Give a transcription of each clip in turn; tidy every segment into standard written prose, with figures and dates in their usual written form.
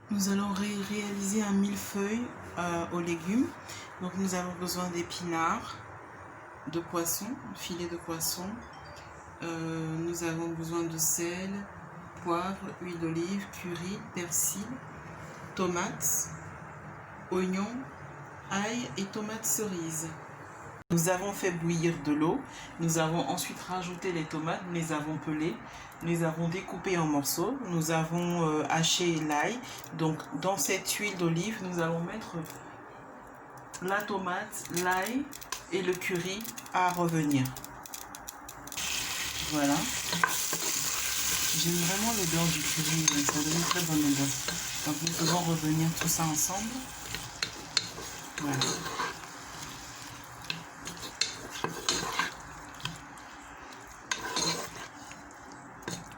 Nous allons réaliser un millefeuille aux légumes. Donc nous avons besoin d'épinards, de poisson, filet de poisson. Nous avons besoin de sel, poivre, huile d'olive, curry, persil, tomates, oignons, ail et tomates cerises. Nous avons fait bouillir de l'eau. Nous avons ensuite rajouté les tomates, nous les avons pelées, nous les avons découpées en morceaux. Nous avons haché l'ail. Donc dans cette huile d'olive, nous allons mettre la tomate, l'ail et le curry à revenir. Voilà. J'aime vraiment l'odeur du curry, ça donne une très bonne odeur. Donc nous faisons revenir tout ça ensemble. Voilà.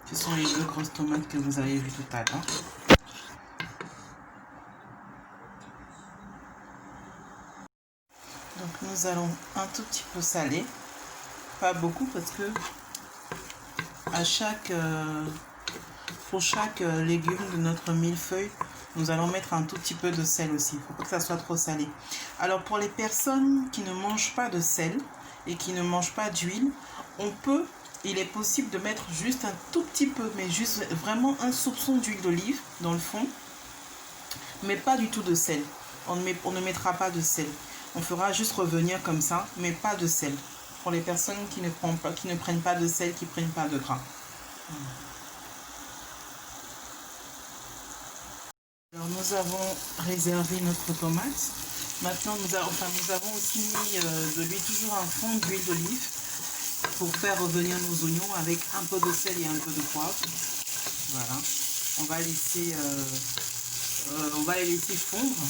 Ce sont les 2 grosses tomates que vous avez vues tout à l'heure. Donc nous allons un tout petit peu saler, pas beaucoup parce que pour chaque légume de notre millefeuille, nous allons mettre un tout petit peu de sel aussi. Il ne faut pas que ça soit trop salé. Alors pour les personnes qui ne mangent pas de sel et qui ne mangent pas d'huile, il est possible de mettre juste un tout petit peu, mais juste vraiment un soupçon d'huile d'olive dans le fond, mais pas du tout de sel. On ne mettra pas de sel. On fera juste revenir comme ça, mais pas de sel. Pour les personnes qui ne prennent pas de sel, qui ne prennent pas de gras. Alors nous avons réservé notre tomate. Maintenant nous avons aussi mis de l'huile, toujours un fond d'huile d'olive, pour faire revenir nos oignons avec un peu de sel et un peu de poivre. Voilà. On va les laisser fondre.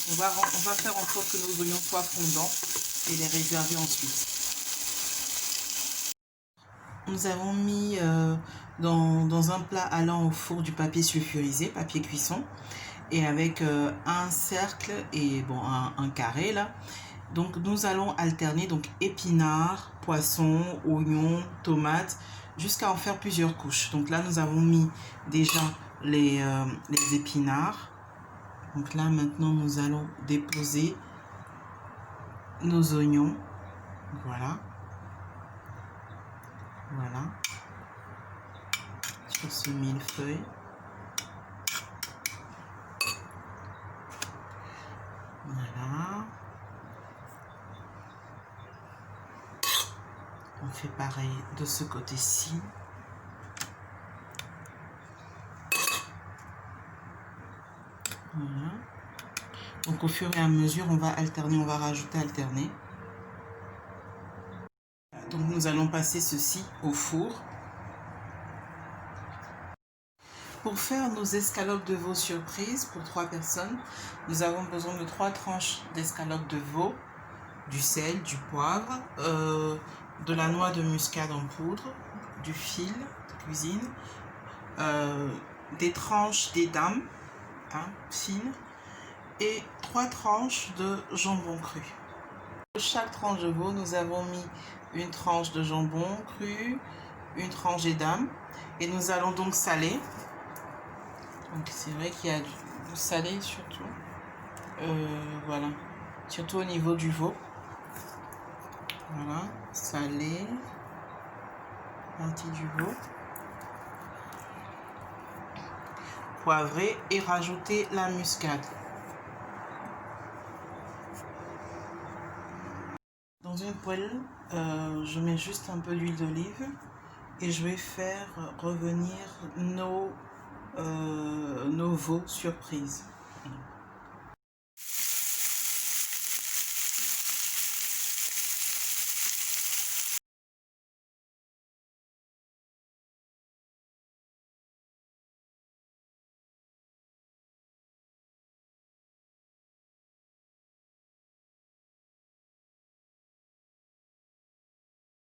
On va faire en sorte que nos oignons soient fondants et les réserver ensuite. Nous avons mis dans un plat allant au four du papier sulfurisé, papier cuisson, et avec un cercle et bon un carré là. Donc nous allons alterner donc épinards, poissons, oignons, tomates, jusqu'à en faire plusieurs couches. Donc là nous avons mis déjà les épinards. Donc là maintenant nous allons déposer nos oignons. Voilà. Voilà. Sur ce millefeuille. Voilà. On fait pareil de ce côté-ci. Voilà. Donc au fur et à mesure, on va alterner, on va rajouter, alterner. Donc nous allons passer ceci au four. Pour faire nos escalopes de veau surprise pour 3 personnes, nous avons besoin de 3 tranches d'escalopes de veau, du sel, du poivre, de la noix de muscade en poudre, du fil de cuisine, des tranches d'édame fines et 3 tranches de jambon cru. Pour chaque tranche de veau, nous avons mis une tranche de jambon cru, une tranche d'édame et nous allons donc saler. Donc c'est vrai qu'il y a du salé surtout. Voilà, surtout au niveau du veau. Voilà, salé, partie du veau, poivré et rajouter la muscade. Dans une poêle, je mets juste un peu d'huile d'olive et je vais faire revenir nos veaux surprises.